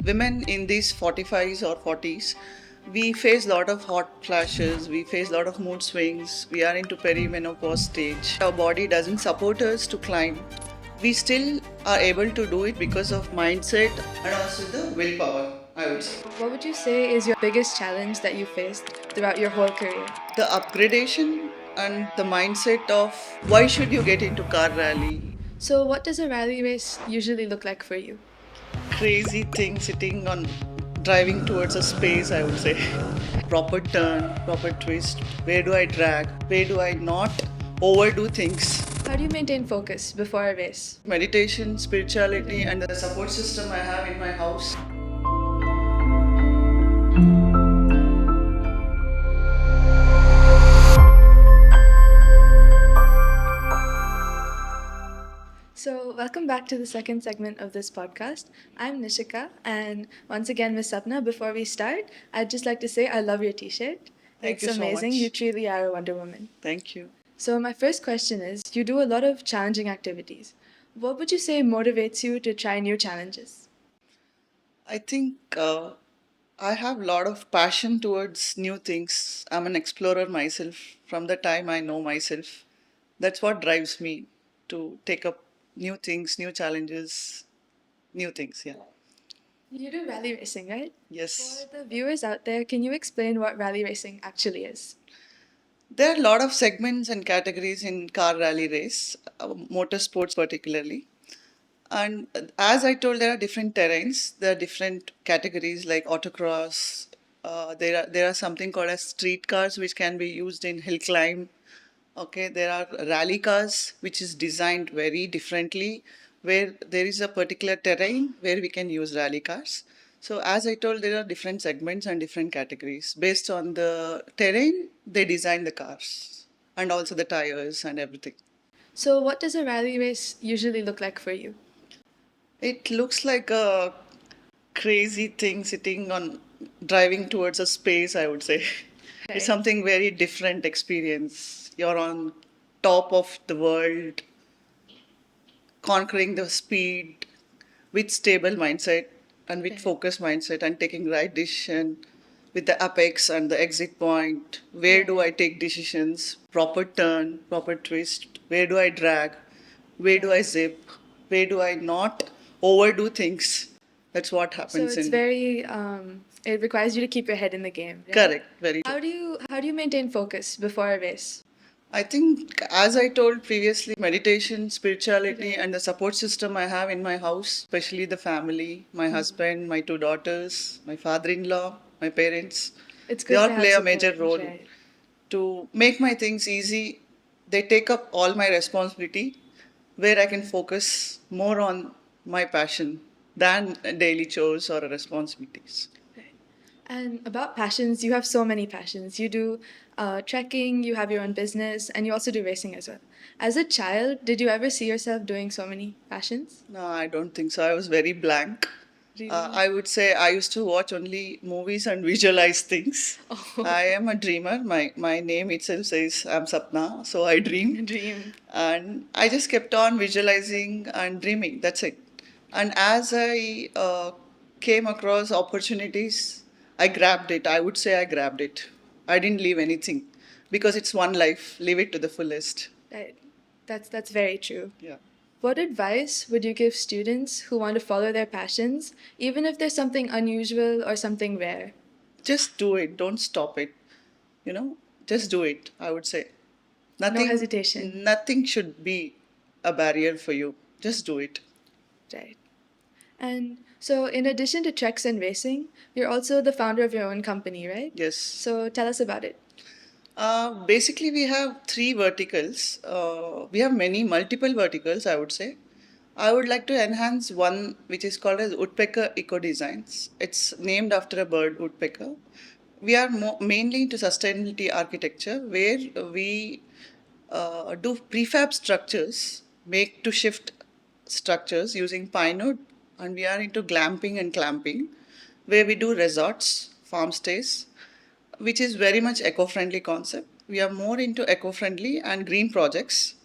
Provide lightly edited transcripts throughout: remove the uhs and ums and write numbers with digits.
women in these 45s or 40s, we face a lot of hot flashes, we face a lot of mood swings, we are into perimenopause stage. Our body doesn't support us to climb. We still are able to do it because of mindset and also the willpower, I would say. What would you say is your biggest challenge that you faced throughout your whole career? The upgradation and the mindset of why should you get into car rally? So, what does a rally race usually look like for you? Crazy thing sitting on driving towards a space, I would say. Proper turn, proper twist. Where do I drag? Where do I not overdo things? How do you maintain focus before a race? Meditation, spirituality, and the support system I have in my house. So, welcome back to the second segment of this podcast. I'm Nishika, and once again, Miss Sapna, before we start, I'd just like to say I love your t shirt. Thank It's you so amazing. much. You truly are a Wonder Woman. Thank you. So, my first question is you do a lot of challenging activities. What would you say motivates you to try new challenges? I think I have a lot of passion towards new things. I'm an explorer myself from the time I know myself. That's what drives me to take up new things, new challenges, new things. Yeah. You do rally racing, right? Yes. For the viewers out there, can you explain what rally racing actually is? There are a lot of segments and categories in car rally race, motorsports particularly. And as I told, there are different terrains. There are different categories like autocross. There are something called as street cars which can be used in hill climb. Okay, there are rally cars which is designed very differently, where there is a particular terrain where we can use rally cars. So as I told, there are different segments and different categories. Based on the terrain, they design the cars and also the tires and everything. So, what does a rally race usually look like for you? It looks like a crazy thing sitting on driving towards a space, I would say. Okay. It's something very different experience. You're on top of the world, conquering the speed with stable mindset and with Okay. focused mindset and taking right decision with the apex and the exit point. Where do I take decisions? Proper turn, proper twist. Where do I drag? Where do I zip? Where do I not overdo things? That's what So happens it's in. very it requires you to keep your head in the game. Right? Correct, very true. How do you maintain focus before a race? I think, as I told previously, meditation, spirituality, Right. and the support system I have in my house, especially the family, my husband, my two daughters, my father in law, my parents, It's they good all to have play a support, major role right? to make my things easy. They take up all my responsibility where I can focus more on my passion than daily chores or responsibilities. Right. And about passions, you have so many passions. You do trekking, you have your own business, and you also do racing as well. As a child, did you ever see yourself doing so many passions? No, I don't think so. I was very blank. Really? I would say I used to watch only movies and visualize things. Oh. I am a dreamer. My name itself says I'm Sapna, so I dream. Dream. And I just kept on visualizing and dreaming. That's it. And as I came across opportunities, I grabbed it. I would say I grabbed it. I didn't leave anything because it's one life. Live it to the fullest. Right. That's very true. Yeah. What advice would you give students who want to follow their passions, even if there's something unusual or something rare? Just do it. Don't stop it. Just do it, I would say. No hesitation. Nothing should be a barrier for you. Just do it. Right. And so, in addition to treks and racing, you're also the founder of your own company, right? Yes. So, tell us about it. Basically, we have three verticals. We have multiple verticals, I would say. I would like to enhance one which is called as Woodpecker Eco Designs. It's named after a bird, woodpecker. We are mainly into sustainability architecture, where we do prefab structures, make to shift structures using pine wood, and we are into glamping and clamping, where we do resorts, farm stays, which is very much eco-friendly concept. We are more into eco-friendly and green projects,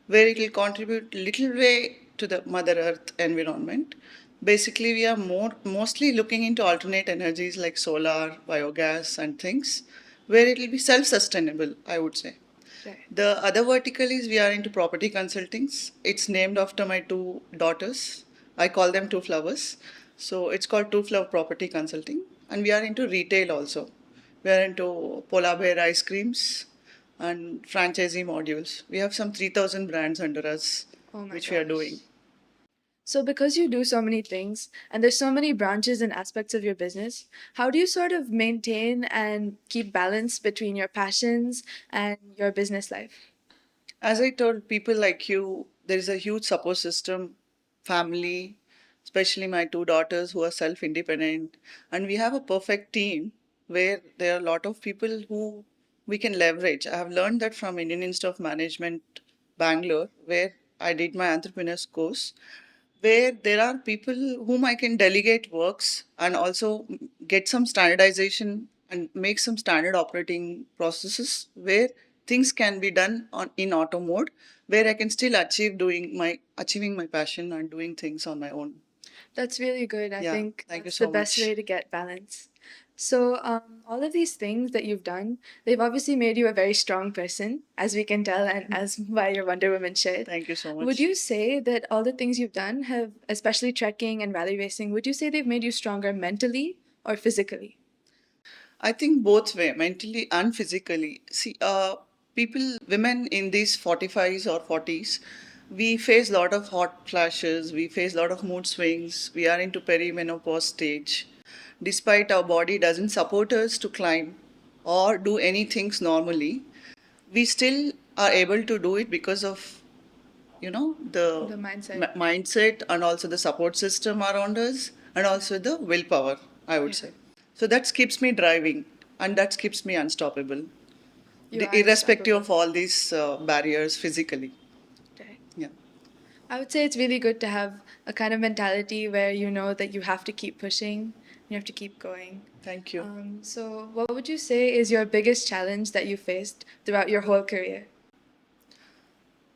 where it will contribute little way to the Mother Earth environment. Basically, we are mostly looking into alternate energies like solar, biogas, and things where it will be self-sustainable, I would say. Right. The other vertical is we are into property consultings. It's named after my two daughters. I call them two flowers. So it's called Two Flower Property Consulting. And we are into retail also. We are into polar bear ice creams and franchisee modules. We have some 3,000 brands under us, Oh my which we are gosh. doing. So, because you do so many things and there's so many branches and aspects of your business, how do you sort of maintain and keep balance between your passions and your business life? As I told people like you, there is a huge support system, family, especially my two daughters who are self independent. And we have a perfect team where there are a lot of people who we can leverage. I have learned that from Indian Institute of Management, Bangalore, where I did my entrepreneurs course, where there are people whom I can delegate works and also get some standardization and make some standard operating processes where things can be done on in auto mode, where I can still achieving my passion and doing things on my own. That's really good. I Yeah, think thank you that's the so best way much. to get balance. So, all of these things that you've done, they've obviously made you a very strong person, as we can tell, and as by your Wonder Woman shirt. Thank you so Would much. you say that all the things you've done have, especially trekking and rally racing, would you say they've made you stronger mentally or physically? I think both way, mentally and physically. See, people, women in these 45s or 40s, we face a lot of hot flashes, we face a lot of mood swings, we are into perimenopause stage. Despite our body doesn't support us to climb or do any things normally, we still are able to do it because of the The mindset. mindset and also the support system around us and also the willpower, I would Yeah. say. So that keeps me driving and that keeps me unstoppable, You are irrespective unstoppable. of all these barriers physically. Right. Yeah. I would say it's really good to have a kind of mentality where you know that you have to keep pushing, you have to keep going. Thank you. So, what would you say is your biggest challenge that you faced throughout your whole career?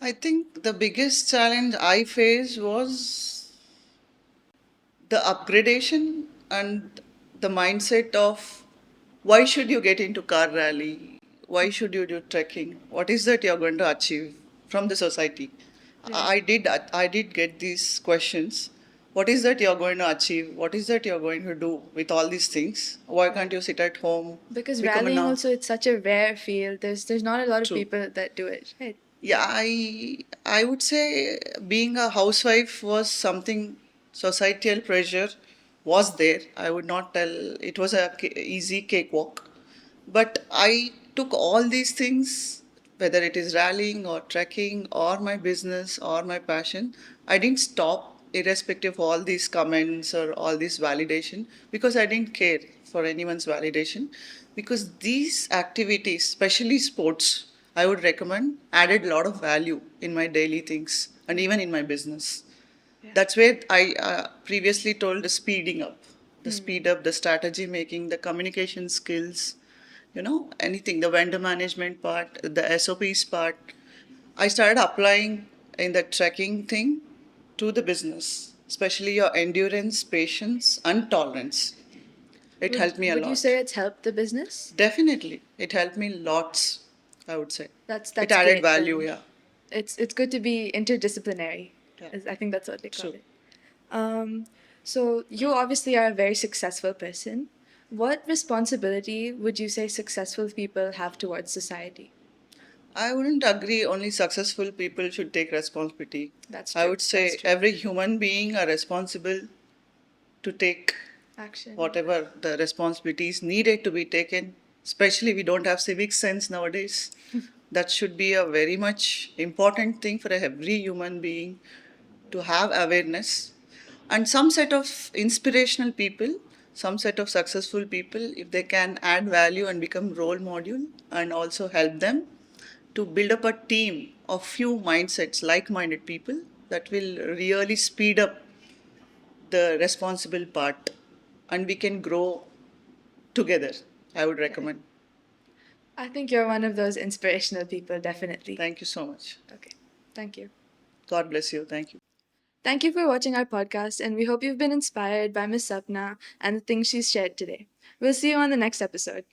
I think the biggest challenge I faced was the upgradation and the mindset of why should you get into car rally? Why should you do trekking? What is that you're going to achieve from the society? Right. I did get these questions. What is that you're going to achieve? What is that you're going to do with all these things? Why Right. can't you sit at home, Because become a rallying now? also it's such a rare field. There's not a lot of True. people that do it. Right. Yeah, I would say being a housewife was something societal pressure was there. I would not tell it was a easy cakewalk, but I took all these things, whether it is rallying or trekking or my business or my passion. I didn't stop irrespective of all these comments or all this validation because I didn't care for anyone's validation because these activities, especially sports, I would recommend added a lot of value in my daily things and Right. even in my business. Yeah. That's where I previously told the speeding up, the Hmm. speed up, the strategy making, the communication skills, anything, the vendor management part, the SOPs part. I started applying in the trekking thing to the business, especially your endurance, patience, and tolerance. It Would helped me a Would you lot. say it's helped the business? Definitely, it helped me lots, I would say. It That's added great value, then. yeah. It's good to be interdisciplinary. Yeah, I think that's what they call true. it. Um, so you obviously are a very successful person. What responsibility would you say successful people have towards society? I wouldn't agree only successful people should take responsibility. That's I true. would That's say true. every human being are responsible to take Action. whatever the responsibilities needed to be taken. Especially we don't have civic sense nowadays. That should be a very much important thing for every human being to have awareness. And some set of inspirational people, some set of successful people, if they can add value and become role model and also help them to build up a team of few mindsets, like-minded people, that will really speed up the responsible part and we can grow together. I would Okay. recommend. I think you're one of those inspirational people, definitely. Thank you so much. Okay. Thank you. God bless you. Thank you. Thank you for watching our podcast, and we hope you've been inspired by Miss Sapna and the things she's shared today. We'll see you on the next episode.